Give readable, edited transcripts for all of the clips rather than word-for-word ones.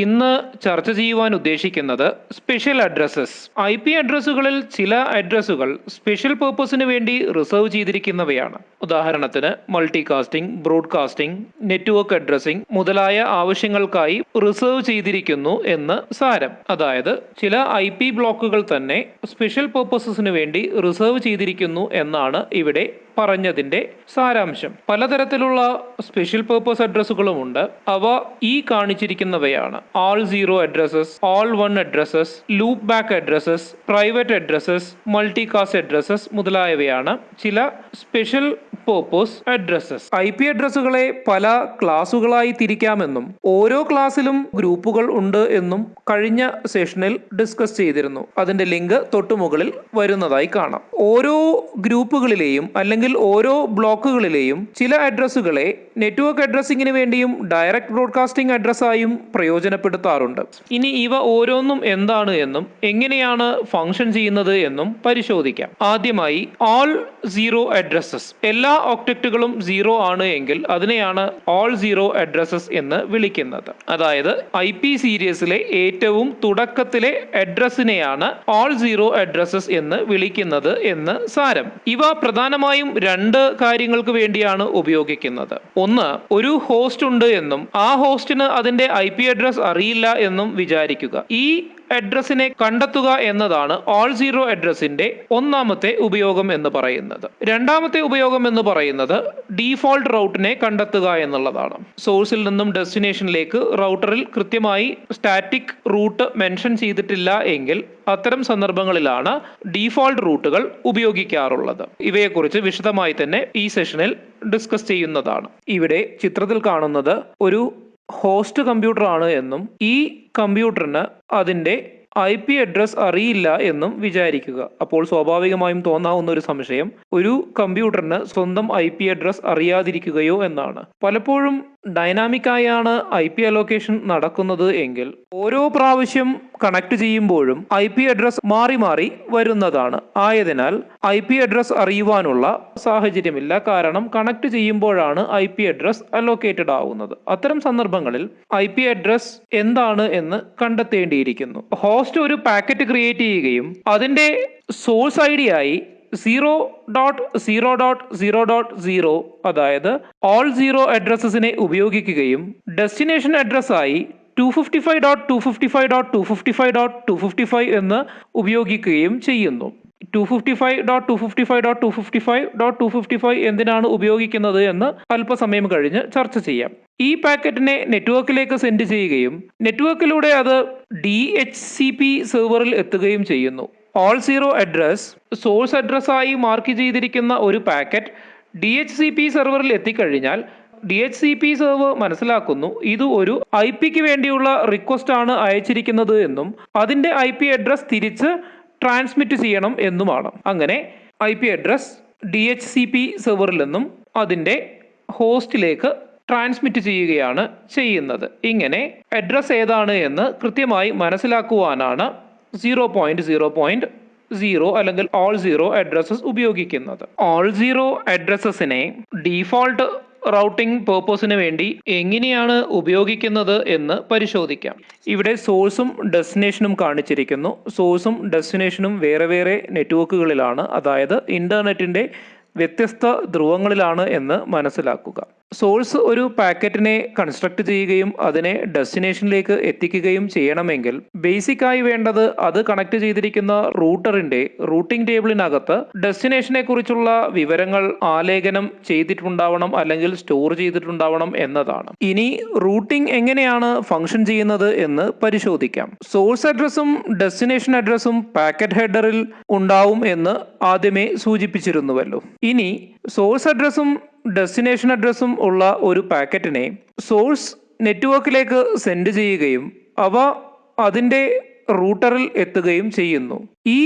ഇന്ന് ചർച്ച ചെയ്യുവാൻ ഉദ്ദേശിക്കുന്നത് സ്പെഷ്യൽ അഡ്രസ്സസ്. IP അഡ്രസ്സുകളിൽ ചില അഡ്രസ്സുകൾ സ്പെഷ്യൽ പർപ്പസിന് വേണ്ടി റിസർവ് ചെയ്തിരിക്കുന്നവയാണ്. ഉദാഹരണത്തിന് മൾട്ടികാസ്റ്റിംഗ്, ബ്രോഡ്കാസ്റ്റിംഗ്, നെറ്റ്വർക്ക് അഡ്രസ്സിംഗ് മുതലായ ആവശ്യങ്ങൾക്കായി റിസർവ് ചെയ്തിരിക്കുന്നു എന്ന് സാരം. അതായത് ചില IP ബ്ലോക്കുകൾ തന്നെ സ്പെഷ്യൽ പർപ്പസസിന് വേണ്ടി റിസർവ് ചെയ്തിരിക്കുന്നു എന്നാണ് ഇവിടെ പറഞ്ഞതിന്റെ സാരാംശം. പലതരത്തിലുള്ള സ്പെഷ്യൽ പർപ്പസ് അഡ്രസ്സുകളുമുണ്ട്. അവ ഈ കാണിച്ചിരിക്കുന്നവയാണ്: all zero addresses, all one addresses, loop back addresses, private addresses, multicast addresses മുതലായവയാണ് ചില സ്പെഷ്യൽ പർപ്പസ് അഡ്രസ്സസ്. IP അഡ്രസ്സുകളെ പല ക്ലാസുകളായി തിരിക്കാമെന്നും ഓരോ ക്ലാസ്സിലും ഗ്രൂപ്പുകൾ ഉണ്ട് എന്നും കഴിഞ്ഞ സെഷനിൽ ഡിസ്കസ് ചെയ്തിരുന്നു. അതിന്റെ ലിങ്ക് തൊട്ടുമുകളിൽ വരുന്നതായി കാണാം. ഓരോ ഗ്രൂപ്പുകളിലെയും അല്ലെങ്കിൽ ഓരോ ബ്ലോക്കുകളിലെയും ചില അഡ്രസ്സുകളെ നെറ്റ്വർക്ക് അഡ്രസ്സിങ്ങിന് വേണ്ടിയും ഡയറക്റ്റ് ബ്രോഡ്കാസ്റ്റിംഗ് അഡ്രസ്സായും പ്രയോജനപ്പെടുത്താറുണ്ട്. ഇനി ഇവ ഓരോന്നും എന്താണ് എന്നും എങ്ങനെയാണ് ഫംഗ്ഷൻ ചെയ്യുന്നത് എന്നും പരിശോധിക്കാം. ആദ്യമായി ആൾ സീറോ അഡ്രസ്സസ്. എല്ലാ ഒക്ടക്റ്റുകളും സീറോ ആണ് എങ്കിൽ അതിനെയാണ് ആൾ സീറോ അഡ്രസ്സസ് എന്ന് വിളിക്കുന്നത്. അതായത് IP സീരീസിലെ ഏറ്റവും തുടക്കത്തിലെ അഡ്രസ്സിനെയാണ് ആൾ സീറോ അഡ്രസ്സസ് എന്ന് വിളിക്കുന്നത് എന്ന് സാരം. ഇവ പ്രധാനമായും രണ്ട് കാര്യങ്ങൾക്ക് വേണ്ടിയാണ് ഉപയോഗിക്കുന്നത്. ഒന്ന്, ഒരു ഹോസ്റ്റ് ഉണ്ട് എന്നും ആ ഹോസ്റ്റിന് അതിന്റെ IP അഡ്രസ് അറിയില്ല എന്നും വിചാരിക്കുക. ഈ അഡ്രസ്സിനെ കണ്ടെത്തുക എന്നതാണ് ആൾ സീറോ അഡ്രസ്സിന്റെ ഒന്നാമത്തെ ഉപയോഗം എന്ന് പറയുന്നത്. രണ്ടാമത്തെ ഉപയോഗം എന്ന് പറയുന്നത് ഡീഫോൾട്ട് റൗട്ടിനെ കണ്ടെത്തുക എന്നുള്ളതാണ്. സോഴ്സിൽ നിന്നും ഡെസ്റ്റിനേഷനിലേക്ക് റൗട്ടറിൽ കൃത്യമായി സ്റ്റാറ്റിക് റൂട്ട് മെൻഷൻ ചെയ്തിട്ടില്ല എങ്കിൽ അത്തരം സന്ദർഭങ്ങളിലാണ് ഡീഫോൾട്ട് റൂട്ടുകൾ ഉപയോഗിക്കാറുള്ളത്. ഇവയെക്കുറിച്ച് വിശദമായി തന്നെ ഈ സെഷനിൽ ഡിസ്കസ് ചെയ്യുന്നതാണ്. ഇവിടെ ചിത്രത്തിൽ കാണുന്നത് ഒരു ഹോസ്റ്റ് കമ്പ്യൂട്ടർ ആണ് എന്നും ഈ കമ്പ്യൂട്ടറിന് അതിന്റെ IP അഡ്രസ് അറിയില്ല എന്നും വിചാരിക്കുക. അപ്പോൾ സ്വാഭാവികമായും തോന്നാവുന്ന ഒരു സംശയം, ഒരു കമ്പ്യൂട്ടറിന് സ്വന്തം IP അഡ്രസ് അറിയാതിരിക്കുകയോ എന്നാണ്. പലപ്പോഴും ഡൈനാമിക് ആയാണ് IP അലോക്കേഷൻ നടക്കുന്നത് എങ്കിൽ ഓരോ പ്രാവശ്യം കണക്ട് ചെയ്യുമ്പോഴും IP അഡ്രസ് മാറി മാറി വരുന്നതാണ്. ആയതിനാൽ IP അഡ്രസ് അറിയുവാനുള്ള സാഹചര്യമില്ല. കാരണം കണക്ട് ചെയ്യുമ്പോഴാണ് IP അഡ്രസ് അലോക്കേറ്റഡ് ആവുന്നത്. അത്തരം സന്ദർഭങ്ങളിൽ IP അഡ്രസ് എന്താണ് എന്ന് കണ്ടെത്തേണ്ടിയിരിക്കുന്നു. ഹോസ്റ്റ് ഒരു പാക്കറ്റ് ക്രിയേറ്റ് ചെയ്യുകയും അതിന്റെ സോഴ്സ് ID ആയി 0.0.0.0 അതായത് ഓൾ സീറോ അഡ്രസ്സസിനെ ഉപയോഗിക്കുകയും ഡെസ്റ്റിനേഷൻ അഡ്രസ്സായി 255.255.255.255 എന്ന് ഉപയോഗിക്കുകയും ചെയ്യുന്നു. 255.255.255.255 എന്തിനാണ് ഉപയോഗിക്കുന്നത് എന്ന് അല്പസമയം കഴിഞ്ഞ് ചർച്ച ചെയ്യാം. ഈ പാക്കറ്റിനെ നെറ്റ്വർക്കിലേക്ക് സെൻഡ് ചെയ്യുകയും നെറ്റ്വർക്കിലൂടെ അത് DHCP സെർവറിൽ എത്തുകയും ചെയ്യുന്നു. ഓൾ സീറോ അഡ്രസ് സോഴ്സ് അഡ്രസ്സായി മാർക്ക് ചെയ്തിരിക്കുന്ന ഒരു പാക്കറ്റ് DHCP സെർവറിൽ എത്തിക്കഴിഞ്ഞാൽ DHCP സെർവർ മനസ്സിലാക്കുന്നു ഇത് ഒരു IPക്ക് വേണ്ടിയുള്ള റിക്വസ്റ്റ് ആണ് അയച്ചിരിക്കുന്നത് എന്നും അതിന്റെ IP അഡ്രസ് തിരിച്ച് ട്രാൻസ്മിറ്റ് ചെയ്യണം എന്നുമാണ്. അങ്ങനെ IP അഡ്രസ് DHCP സെർവറിൽ നിന്നും അതിന്റെ ഹോസ്റ്റിലേക്ക് ട്രാൻസ്മിറ്റ് ചെയ്യുകയാണ് ചെയ്യുന്നത്. ഇങ്ങനെ അഡ്രസ് ഏതാണ് എന്ന് കൃത്യമായി മനസ്സിലാക്കുവാനാണ് 0.0.0 അല്ലെങ്കിൽ ഓൾ സീറോ അഡ്രസ്സസ് ഉപയോഗിക്കുന്നത്. ഓൾ സീറോ അഡ്രസ്സസിനെ ഡീഫോൾട്ട് റൗട്ടിംഗ് പേർപ്പസിന് വേണ്ടി എങ്ങനെയാണ് ഉപയോഗിക്കുന്നത് എന്ന് പരിശോധിക്കാം. ഇവിടെ സോഴ്സും ഡെസ്റ്റിനേഷനും കാണിച്ചിരിക്കുന്നു. സോഴ്സും ഡെസ്റ്റിനേഷനും വേറെ വേറെ നെറ്റ്വർക്കുകളിലാണ്, അതായത് ഇന്റർനെറ്റിന്റെ വ്യത്യസ്ത ധ്രുവങ്ങളിലാണ് എന്ന് മനസ്സിലാക്കുക. സോഴ്സ് ഒരു പാക്കറ്റിനെ കൺസ്ട്രക്ട് ചെയ്യുകയും അതിനെ ഡെസ്റ്റിനേഷനിലേക്ക് എത്തിക്കുകയും ചെയ്യണമെങ്കിൽ ബേസിക് ആയി വേണ്ടത് അത് കണക്ട് ചെയ്തിരിക്കുന്ന റൂട്ടറിന്റെ റൂട്ടിംഗ് ടേബിളിനകത്ത് ഡെസ്റ്റിനേഷനെ കുറിച്ചുള്ള വിവരങ്ങൾ ആലേഖനം ചെയ്തിട്ടുണ്ടാവണം അല്ലെങ്കിൽ സ്റ്റോർ ചെയ്തിട്ടുണ്ടാവണം എന്നതാണ്. ഇനി റൂട്ടിംഗ് എങ്ങനെയാണ് ഫംഗ്ഷൻ ചെയ്യുന്നത് എന്ന് പരിശോധിക്കാം. സോഴ്സ് അഡ്രസ്സും ഡെസ്റ്റിനേഷൻ അഡ്രസ്സും പാക്കറ്റ് ഹെഡറിൽ ഉണ്ടാവും എന്ന് ആദ്യമേ സൂചിപ്പിച്ചിരുന്നുവല്ലോ. ഇനി സോഴ്സ് അഡ്രസ്സും ഡെസ്റ്റിനേഷൻ അഡ്രസ്സും ഉള്ള ഒരു പാക്കറ്റിനെ സോഴ്സ് നെറ്റ്വർക്കിലേക്ക് സെൻഡ് ചെയ്യുകയും അവ അതിൻ്റെ റൂട്ടറിൽ എത്തുകയും ചെയ്യുന്നു. ഈ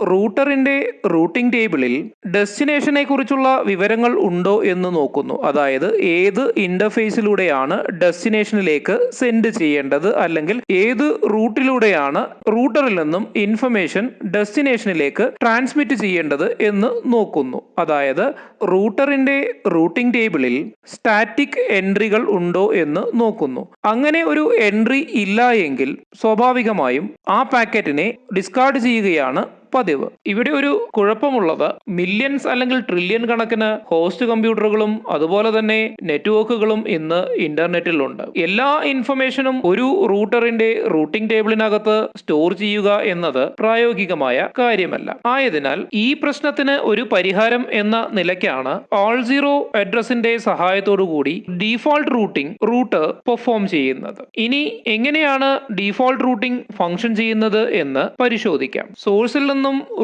റൂട്ടറിന്റെ റൂട്ടിംഗ് ടേബിളിൽ ഡെസ്റ്റിനേഷനെ കുറിച്ചുള്ള വിവരങ്ങൾ ഉണ്ടോ എന്ന് നോക്കുന്നു. അതായത് ഏത് ഇന്റർഫേസിലൂടെയാണ് ഡെസ്റ്റിനേഷനിലേക്ക് സെൻഡ് ചെയ്യേണ്ടത്, അല്ലെങ്കിൽ ഏത് റൂട്ടിലൂടെയാണ് റൂട്ടറിൽ നിന്നും ഇൻഫർമേഷൻ ഡെസ്റ്റിനേഷനിലേക്ക് ട്രാൻസ്മിറ്റ് ചെയ്യേണ്ടത് എന്ന് നോക്കുന്നു. അതായത് റൂട്ടറിന്റെ റൂട്ടിംഗ് ടേബിളിൽ സ്റ്റാറ്റിക് എൻട്രികൾ ഉണ്ടോ എന്ന് നോക്കുന്നു. അങ്ങനെ ഒരു എൻട്രി ഇല്ല എങ്കിൽ സ്വാഭാവികമായും ആ പാക്കറ്റിനെ ഡിസ്കാർഡ് ചെയ്യുകയാണ് പതിവ്. ഇവിടെ ഒരു കുഴപ്പമുള്ളത് മില്യൺസ് അല്ലെങ്കിൽ ട്രില്യൺ കണക്കിന് ഹോസ്റ്റ് കമ്പ്യൂട്ടറുകളും അതുപോലെ തന്നെ നെറ്റ്വർക്കുകളും ഇന്ന് ഇന്റർനെറ്റിലുണ്ട്. എല്ലാ ഇൻഫർമേഷനും ഒരു റൂട്ടറിന്റെ റൂട്ടിംഗ് ടേബിളിനകത്ത് സ്റ്റോർ ചെയ്യുക എന്നത് പ്രായോഗികമായ കാര്യമല്ല. ആയതിനാൽ ഈ പ്രശ്നത്തിന് ഒരു പരിഹാരം എന്ന നിലയ്ക്കാണ് ഓൾ സീറോ അഡ്രസ്സിന്റെ സഹായത്തോടുകൂടി ഡീഫോൾട്ട് റൂട്ട് പെർഫോം ചെയ്യുന്നത്. ഇനി എങ്ങനെയാണ് ഡീഫോൾട്ട് റൂട്ടിംഗ് ഫംഗ്ഷൻ ചെയ്യുന്നത് എന്ന് പരിശോധിക്കാം. സോഴ്സിൽ നിന്നും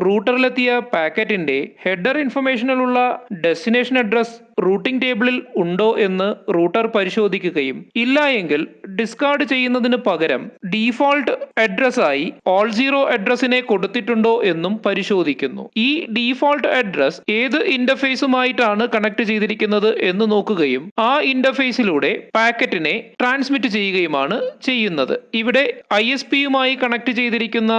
റൂട്ടറിലെത്തിയ പാക്കറ്റിന്റെ ഹെഡർ ഇൻഫർമേഷനിലുള്ള ഡെസ്റ്റിനേഷൻ അഡ്രസ് റൂട്ടിംഗ് ടേബിളിൽ ഉണ്ടോ എന്ന് റൂട്ടർ പരിശോധിക്കുകയും ഇല്ല എങ്കിൽ ഡിസ്കാർഡ് ചെയ്യുന്നതിന് പകരം ഡീഫോൾട്ട് അഡ്രസ്സായി ഓൾ സീറോ അഡ്രസ്സിനെ കൊടുത്തിട്ടുണ്ടോ എന്നും പരിശോധിക്കുന്നു. ഈ ഡീഫോൾട്ട് അഡ്രസ് ഏത് ഇന്റർഫേസുമായിട്ടാണ് കണക്ട് ചെയ്തിരിക്കുന്നത് എന്ന് നോക്കുകയും ആ ഇന്റർഫേസിലൂടെ പാക്കറ്റിനെ ട്രാൻസ്മിറ്റ് ചെയ്യുകയുമാണ് ചെയ്യുന്നത്. ഇവിടെ ISPയുമായി കണക്ട് ചെയ്തിരിക്കുന്ന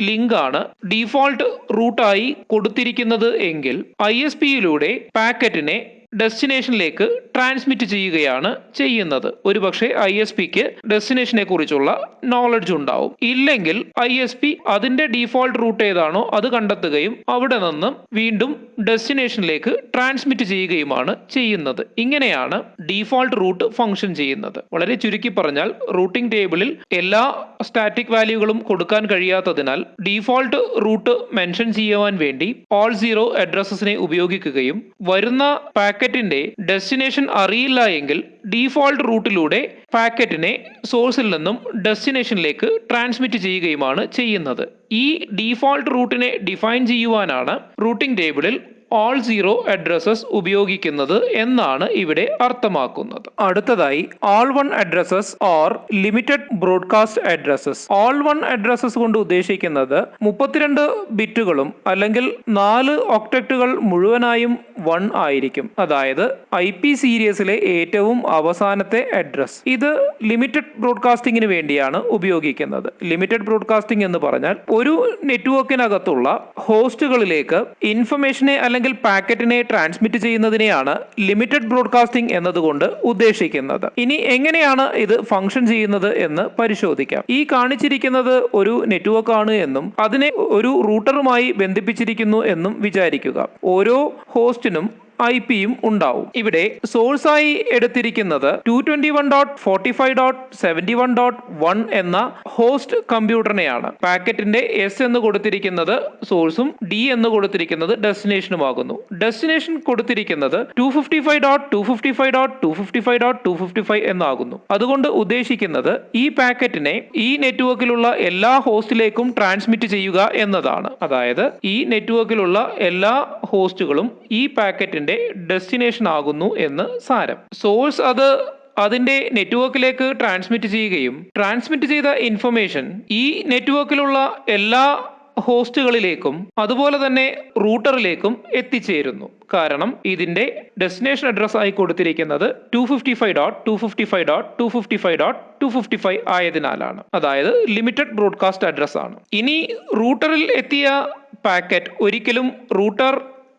ലിങ്ക് ആണ് ഡീഫോൾട്ട് റൂട്ടായി കൊടുത്തിരിക്കുന്നത് എങ്കിൽ ISPയിലൂടെ പാക്കറ്റിനെ ഡെസ്റ്റിനേഷനിലേക്ക് ട്രാൻസ്മിറ്റ് ചെയ്യുകയാണ് ചെയ്യുന്നത്. ഒരുപക്ഷെ ISPക്ക് ഡെസ്റ്റിനേഷനെ കുറിച്ചുള്ള നോളജ് ഉണ്ടാവും. ഇല്ലെങ്കിൽ ISP അതിന്റെ ഡീഫോൾട്ട് റൂട്ട് ഏതാണോ അത് കണ്ടെത്തുകയും അവിടെ നിന്ന് വീണ്ടും ഡെസ്റ്റിനേഷനിലേക്ക് ട്രാൻസ്മിറ്റ് ചെയ്യുകയുമാണ് ചെയ്യുന്നത്. ഇങ്ങനെയാണ് ഡീഫോൾട്ട് റൂട്ട് ഫംഗ്ഷൻ ചെയ്യുന്നത്. വളരെ ചുരുക്കി പറഞ്ഞാൽ റൂട്ടിംഗ് ടേബിളിൽ എല്ലാ സ്റ്റാറ്റിക് വാല്യൂകളും കൊടുക്കാൻ കഴിയാത്തതിനാൽ ഡീഫോൾട്ട് റൂട്ട് മെൻഷൻ ചെയ്യുവാൻ വേണ്ടി ഓൾ സീറോ അഡ്രസ്സസിനെ ഉപയോഗിക്കുകയും വരുന്ന പാക്കറ്റിന്റെ ഡെസ്റ്റിനേഷൻ അറിയില്ല എങ്കിൽ ഡീഫോൾട്ട് റൂട്ടിലൂടെ പാക്കറ്റിനെ സോഴ്സിൽ നിന്നും ഡെസ്റ്റിനേഷനിലേക്ക് ട്രാൻസ്മിറ്റ് ചെയ്യുകയുമാണ് ചെയ്യുന്നത്. ഈ ഡീഫോൾട്ട് റൂട്ടിനെ ഡിഫൈൻ ചെയ്യുവാനാണ് റൂട്ടിംഗ് ടേബിളിൽ ഓൾ സീറോ അഡ്രസ്സസ് ഉപയോഗിക്കുന്നത് എന്നാണ് ഇവിടെ അർത്ഥമാക്കുന്നത്. അടുത്തതായി all one addresses or limited broadcast addresses. All one addresses കൊണ്ട് ഉദ്ദേശിക്കുന്നത് 32 ബിറ്റുകളും അല്ലെങ്കിൽ 4 ഒക്ടറ്റുകൾ മുഴുവനായും 1 ആയിരിക്കും. അതായത് IP സീരീസിലെ ഏറ്റവും അവസാനത്തെ അഡ്രസ്. ഇത് ലിമിറ്റഡ് ബ്രോഡ്കാസ്റ്റിംഗിന് വേണ്ടിയാണ് ഉപയോഗിക്കുന്നത്. ലിമിറ്റഡ് ബ്രോഡ്കാസ്റ്റിംഗ് എന്ന് പറഞ്ഞാൽ ഒരു നെറ്റ്വർക്കിനകത്തുള്ള ഹോസ്റ്റുകളിലേക്ക് ഇൻഫർമേഷനെ അല്ലെങ്കിൽ പാക്കറ്റിനെ ട്രാൻസ്മിറ്റ് ചെയ്യുന്നതിനെയാണ് ലിമിറ്റഡ് ബ്രോഡ്കാസ്റ്റിംഗ് എന്നതുകൊണ്ട് ഉദ്ദേശിക്കുന്നത്. ഇനി എങ്ങനെയാണ് ഇത് ഫംഗ്ഷൻ ചെയ്യുന്നത് എന്ന് പരിശോധിക്കാം. ഈ കാണിച്ചിരിക്കുന്നത് ഒരു നെറ്റ്വർക്ക് ആണ് എന്നും അതിനെ ഒരു റൂട്ടറുമായി ബന്ധിപ്പിച്ചിരിക്കുന്നു എന്നും വിചാരിക്കുക. ഓരോ ഹോസ്റ്റിനും IP-യും ഉണ്ടാവും. ഇവിടെ സോഴ്സായി എടുത്തിരിക്കുന്നത് 221.45.71.1 എന്ന ഹോസ്റ്റ് കമ്പ്യൂട്ടറിനെയാണ്. പാക്കറ്റിന്റെ S എന്ന് കൊടുത്തിരിക്കുന്നത് സോഴ്സും D എന്ന് കൊടുത്തിരിക്കുന്നത് ഡെസ്റ്റിനേഷനുമാകുന്നു. ഡെസ്റ്റിനേഷൻ കൊടുത്തിരിക്കുന്നത് 255.255.255.255 എന്നാകുന്നു. അതുകൊണ്ട് ഉദ്ദേശിക്കുന്നത് ഈ പാക്കറ്റിനെ ഈ നെറ്റ്വർക്കിലുള്ള എല്ലാ ഹോസ്റ്റിലേക്കും ട്രാൻസ്മിറ്റ് ചെയ്യുക എന്നതാണ്. അതായത് ഈ നെറ്റ്വർക്കിലുള്ള എല്ലാ ഹോസ്റ്റുകളും ഈ പാക്കറ്റിന്റെ ഡെസ്റ്റിനേഷൻ ആകുന്നു എന്ന് സാരം. സോഴ്സ് അതിന്റെ നെറ്റ്വർക്കിലേക്ക് ട്രാൻസ്മിറ്റ് ചെയ്യുകയും ട്രാൻസ്മിറ്റ് ചെയ്ത ഇൻഫർമേഷൻ ഈ നെറ്റ്വർക്കിലുള്ള എല്ലാ ഹോസ്റ്റുകളിലേക്കും അതുപോലെ തന്നെ റൂട്ടറിലേക്കും എത്തിച്ചേരുന്നു. കാരണം ഇതിന്റെ ഡെസ്റ്റിനേഷൻ അഡ്രസ് ആയി കൊടുത്തിരിക്കുന്നത് 255.255.255.255 ആയതിനാലാണ്. അതായത് ലിമിറ്റഡ് ബ്രോഡ്കാസ്റ്റ് അഡ്രസ് ആണ്. ഇനി റൂട്ടറിൽ എത്തിയ പാക്കറ്റ് ഒരിക്കലും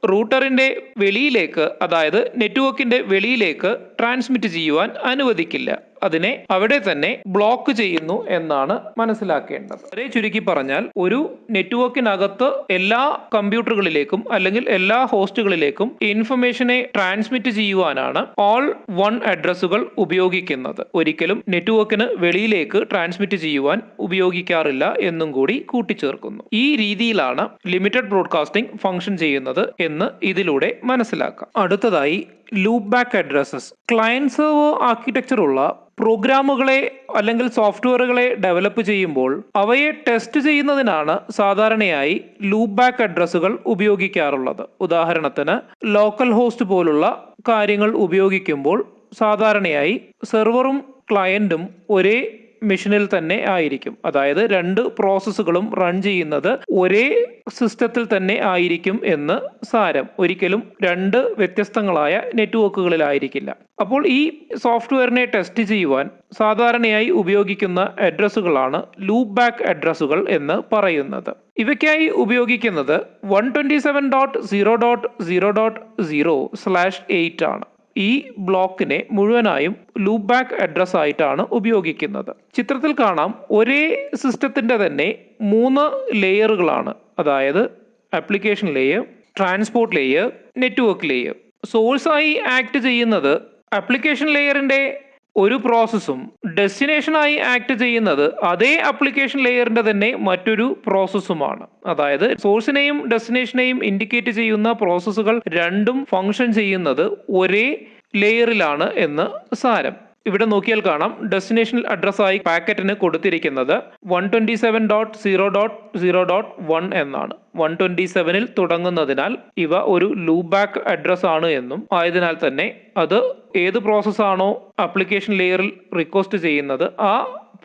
റൂട്ടറിന്റെ വെളിയിലേക്ക്, അതായത് നെറ്റ്വർക്കിന്റെ വെളിയിലേക്ക് ട്രാൻസ്മിറ്റ് ചെയ്യുവാൻ അനുവദിക്കില്ല. അതിനെ അവിടെ തന്നെ ബ്ലോക്ക് ചെയ്യുന്നു എന്നാണ് മനസ്സിലാക്കേണ്ടത്. വളരെ ചുരുക്കി പറഞ്ഞാൽ ഒരു നെറ്റ്വർക്കിനകത്ത് എല്ലാ കമ്പ്യൂട്ടറുകളിലേക്കും അല്ലെങ്കിൽ എല്ലാ ഹോസ്റ്റുകളിലേക്കും ഇൻഫർമേഷനെ ട്രാൻസ്മിറ്റ് ചെയ്യുവാനാണ് ഓൾ വൺ അഡ്രസ്സുകൾ ഉപയോഗിക്കുന്നത്. ഒരിക്കലും നെറ്റ്വർക്കിന് വെളിയിലേക്ക് ട്രാൻസ്മിറ്റ് ചെയ്യുവാൻ ഉപയോഗിക്കാറില്ല എന്നും കൂടി കൂട്ടിച്ചേർക്കുന്നു. ഈ രീതിയിലാണ് ലിമിറ്റഡ് ബ്രോഡ്കാസ്റ്റിംഗ് ഫംഗ്ഷൻ ചെയ്യുന്നത് എന്ന് ഇതിലൂടെ മനസ്സിലാക്കാം. അടുത്തതായി loop back addresses. Client server architecture ഉള്ള പ്രോഗ്രാമുകളെ അല്ലെങ്കിൽ സോഫ്റ്റ്വെയറുകളെ ഡെവലപ്പ് ചെയ്യുമ്പോൾ അവയെ ടെസ്റ്റ് ചെയ്യുന്നതിനാണ് സാധാരണയായി ലൂപ്പ് ബാക്ക് അഡ്രസ്സുകൾ ഉപയോഗിക്കാറുള്ളത്. ഉദാഹരണത്തിന് ലോക്കൽ ഹോസ്റ്റ് പോലുള്ള കാര്യങ്ങൾ ഉപയോഗിക്കുമ്പോൾ സാധാരണയായി സെർവറും ക്ലയന്റും ഒരേ മെഷീനിൽ തന്നെ ആയിരിക്കും. അതായത് രണ്ട് പ്രോസസ്സുകളും റൺ ചെയ്യുന്നത് ഒരേ സിസ്റ്റത്തിൽ തന്നെ ആയിരിക്കും എന്ന് സാരം. ഒരിക്കലും രണ്ട് വ്യത്യസ്തങ്ങളായ നെറ്റ്വർക്കുകളിലായിരിക്കില്ല. അപ്പോൾ ഈ സോഫ്റ്റ്വെയറിനെ ടെസ്റ്റ് ചെയ്യുവാൻ സാധാരണയായി ഉപയോഗിക്കുന്ന അഡ്രസ്സുകളാണ് ലൂപ്പ് ബാക്ക് അഡ്രസ്സുകൾ എന്ന് പറയുന്നത്. ഇവയ്ക്കായി ഉപയോഗിക്കുന്നത് 127.0.0.0/8 ആണ്. ഈ ബ്ലോക്കിനെ മുഴുവനായും ലൂപ്പ് ബാക്ക് അഡ്രസ് ആയിട്ടാണ് ഉപയോഗിക്കുന്നത്. ചിത്രത്തിൽ കാണാം, ഒരേ സിസ്റ്റത്തിന്റെ തന്നെ 3 ലെയറുകളാണ്. അതായത് application layer, transport layer, network layer. സോഴ്സായി ആക്ട് ചെയ്യുന്നത് ആപ്ലിക്കേഷൻ ലെയറിന്റെ ഒരു പ്രോസസ്സും ഡെസ്റ്റിനേഷനായി ആക്ട് ചെയ്യുന്നത് അതേ ആപ്ലിക്കേഷൻ ലെയറിന്റെ തന്നെ മറ്റൊരു പ്രോസസ്സുമാണ്. അതായത് സോഴ്സിനെയും ഡെസ്റ്റിനേഷനെയും ഇൻഡിക്കേറ്റ് ചെയ്യുന്ന പ്രോസസ്സുകൾ രണ്ടും ഫംഗ്ഷൻ ചെയ്യുന്നത് ഒരേ ലെയറിലാണ് എന്ന് സാരം. ഇവിടെ നോക്കിയാൽ കാണാം, ഡെസ്റ്റിനേഷൻ അഡ്രസ്സായി പാക്കറ്റിന് കൊടുത്തിരിക്കുന്നത് 127.0.0.1 എന്നാണ്. 127ൽ തുടങ്ങുന്നതിനാൽ ഇവ ഒരു ലൂപ്പ് ബാക്ക് അഡ്രസ് ആണ് എന്നും ആയതിനാൽ തന്നെ അത് ഏത് പ്രോസസ്സാണോ ആപ്ലിക്കേഷൻ ലെയറിൽ റിക്വസ്റ്റ് ചെയ്യുന്നത് ആ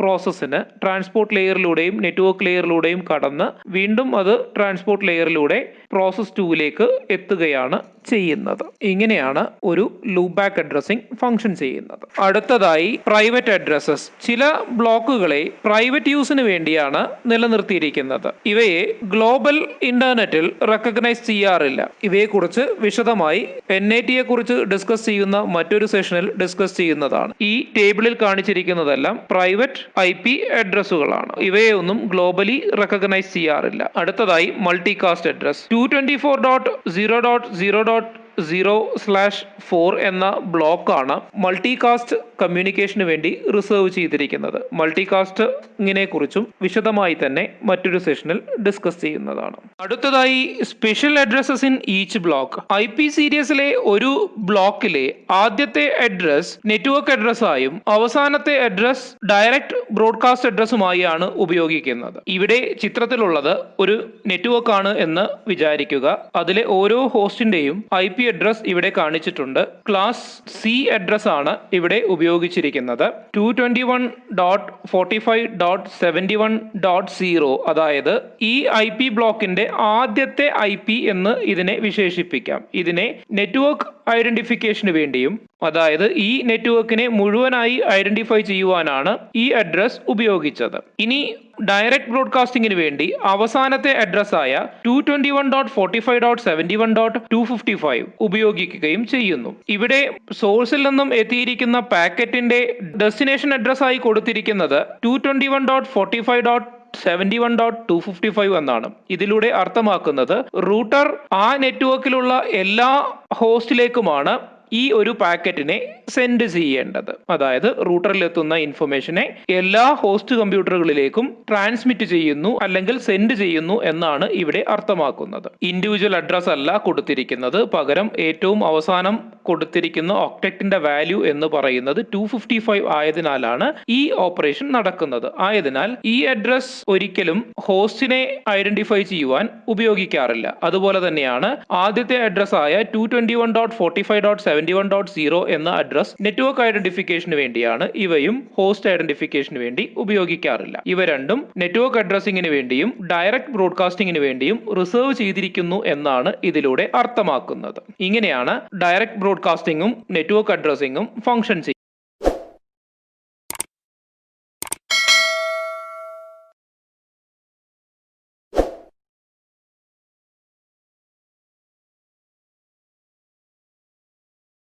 പ്രോസസ്സിന് ട്രാൻസ്പോർട്ട് ലെയറിലൂടെയും നെറ്റ്വർക്ക് ലെയറിലൂടെയും കടന്ന് വീണ്ടും അത് ട്രാൻസ്പോർട്ട് ലെയറിലൂടെ പ്രോസസ് 2ലേക്ക് എത്തുകയാണ് ചെയ്യുന്നത്. ഇങ്ങനെയാണ് ഒരു ലൂപ്പ് ബാക്ക് അഡ്രസ്സിംഗ് ഫംഗ്ഷൻ ചെയ്യുന്നത്. അടുത്തതായി പ്രൈവറ്റ് അഡ്രസ്സസ്. ചില ബ്ലോക്കുകളെ പ്രൈവറ്റ് യൂസിന് വേണ്ടിയാണ് നിലനിർത്തിയിരിക്കുന്നത്. ഇവയെ ഗ്ലോബൽ ഇന്റർനെറ്റിൽ റെക്കഗ്നൈസ് ചെയ്യാറില്ല. ഇവയെക്കുറിച്ച് വിശദമായി NATയെ കുറിച്ച് ഡിസ്കസ് ചെയ്യുന്ന മറ്റൊരു സെഷനിൽ ഡിസ്കസ് ചെയ്യുന്നതാണ്. ഈ ടേബിളിൽ കാണിച്ചിരിക്കുന്നതെല്ലാം പ്രൈവറ്റ് IP അഡ്രസ്സുകളാണ്. ഇവയെ ഒന്നും ഗ്ലോബലി റെക്കഗ്നൈസ് ചെയ്യാറില്ല. അടുത്തതായി മൾട്ടികാസ്റ്റ് അഡ്രസ്. 224.0.0.0/4 എന്ന ബ്ലോക്കാണ് മൾട്ടികാസ്റ്റ് കമ്മ്യൂണിക്കേഷന് വേണ്ടി റിസർവ് ചെയ്തിരിക്കുന്നത്. മൾട്ടികാസ്റ്റിങ്ങിനെ കുറിച്ചും വിശദമായി തന്നെ മറ്റൊരു സെഷനിൽ ഡിസ്കസ് ചെയ്യുന്നതാണ്. അടുത്തതായി special addresses in each block. IP സീരീസിലെ ഒരു ബ്ലോക്കിലെ ആദ്യത്തെ അഡ്രസ് നെറ്റ്വർക്ക് അഡ്രസ്സായും അവസാനത്തെ അഡ്രസ് ഡയറക്റ്റ് ബ്രോഡ്കാസ്റ്റ് അഡ്രസ്സുമായാണ് ഉപയോഗിക്കുന്നത്. ഇവിടെ ചിത്രത്തിലുള്ളത് ഒരു നെറ്റ്വർക്ക് ആണ് എന്ന് വിചാരിക്കുക. അതിലെ ഓരോ ഹോസ്റ്റിന്റെയും IP അഡ്രസ് ഇവിടെ കാണിച്ചിട്ടുണ്ട്. ക്ലാസ് C അഡ്രസ് ആണ് ഇവിടെ ഉപയോഗിച്ചിരിക്കുന്നത്. 221.45.71.0 അതായത് ഈ IP ബ്ലോക്കിന്റെ ആദ്യത്തെ IP എന്ന് ഇതിനെ വിശേഷിപ്പിക്കാം. ഇതിനെ നെറ്റ്വർക്ക് ഐഡന്റിഫിക്കേഷന് വേണ്ടിയും അതായത് ഈ നെറ്റ്വർക്കിനെ മുഴുവനായി ഐഡന്റിഫൈ ചെയ്യുവാനാണ് ഈ അഡ്രസ് ഉപയോഗിച്ചത്. ഇനി ഡയറക്റ്റ് ബ്രോഡ്കാസ്റ്റിംഗിന് വേണ്ടി അവസാനത്തെ അഡ്രസ്സായ 221.45.71.255 ഉപയോഗിക്കുകയും ചെയ്യുന്നു. ഇവിടെ സോഴ്സിൽ നിന്നും എത്തിയിരിക്കുന്ന പാക്കറ്റിന്റെ ഡെസ്റ്റിനേഷൻ അഡ്രസ്സായി കൊടുത്തിരിക്കുന്നത് 221.45.71.255 എന്നാണ്. ഇതിലൂടെ അർത്ഥമാക്കുന്നത് റൂട്ടർ ആ നെറ്റ്വർക്കിലുള്ള എല്ലാ ഹോസ്റ്റിലേക്കുമാണ് ഈ ഒരു പാക്കറ്റിനെ സെൻഡ് ചെയ്യേണ്ടത്. അതായത് റൂട്ടറിൽ എത്തുന്ന ഇൻഫർമേഷനെ എല്ലാ ഹോസ്റ്റ് കമ്പ്യൂട്ടറുകളിലേക്കും ട്രാൻസ്മിറ്റ് ചെയ്യുന്നു അല്ലെങ്കിൽ സെൻഡ് ചെയ്യുന്നു എന്നാണ് ഇവിടെ അർത്ഥമാക്കുന്നത്. ഇൻഡിവിജ്വൽ അഡ്രസ് അല്ല കൊടുത്തിരിക്കുന്നത്, പകരം ഏറ്റവും അവസാനം കൊടുത്തിരിക്കുന്ന ഒക്ടറ്റിന്റെ വാല്യൂ എന്ന് പറയുന്നത് 255 ആയതിനാലാണ് ഈ ഓപ്പറേഷൻ നടക്കുന്നത്. ആയതിനാൽ ഈ അഡ്രസ് ഒരിക്കലും ഹോസ്റ്റിനെ ഐഡന്റിഫൈ ചെയ്യുവാൻ ഉപയോഗിക്കാറില്ല. അതുപോലെ തന്നെയാണ് ആദ്യത്തെ അഡ്രസ് ആയ 221.45.71.0 എന്ന അഡ്രസ് നെറ്റ്വർക്ക് ഐഡന്റിഫിക്കേഷന് വേണ്ടിയാണ്. ഇവയും ഹോസ്റ്റ് ഐഡന്റിഫിക്കേഷന് വേണ്ടി ഉപയോഗിക്കാറില്ല. ഇവ രണ്ടും നെറ്റ്വർക്ക് അഡ്രസ്സിംഗിന് വേണ്ടിയും ഡയറക്റ്റ് ബ്രോഡ്കാസ്റ്റിംഗിന് വേണ്ടിയും റിസർവ് ചെയ്തിരിക്കുന്നു എന്നാണ് ഇതിലൂടെ അർത്ഥമാക്കുന്നത്. ഇങ്ങനെയാണ് ഡയറക്റ്റ് ബ്രോഡ്കാസ്റ്റിംഗും നെറ്റ്വർക്ക് അഡ്രസ്സിംഗും ഫംഗ്ഷൻ ചെയ്യുന്നത്.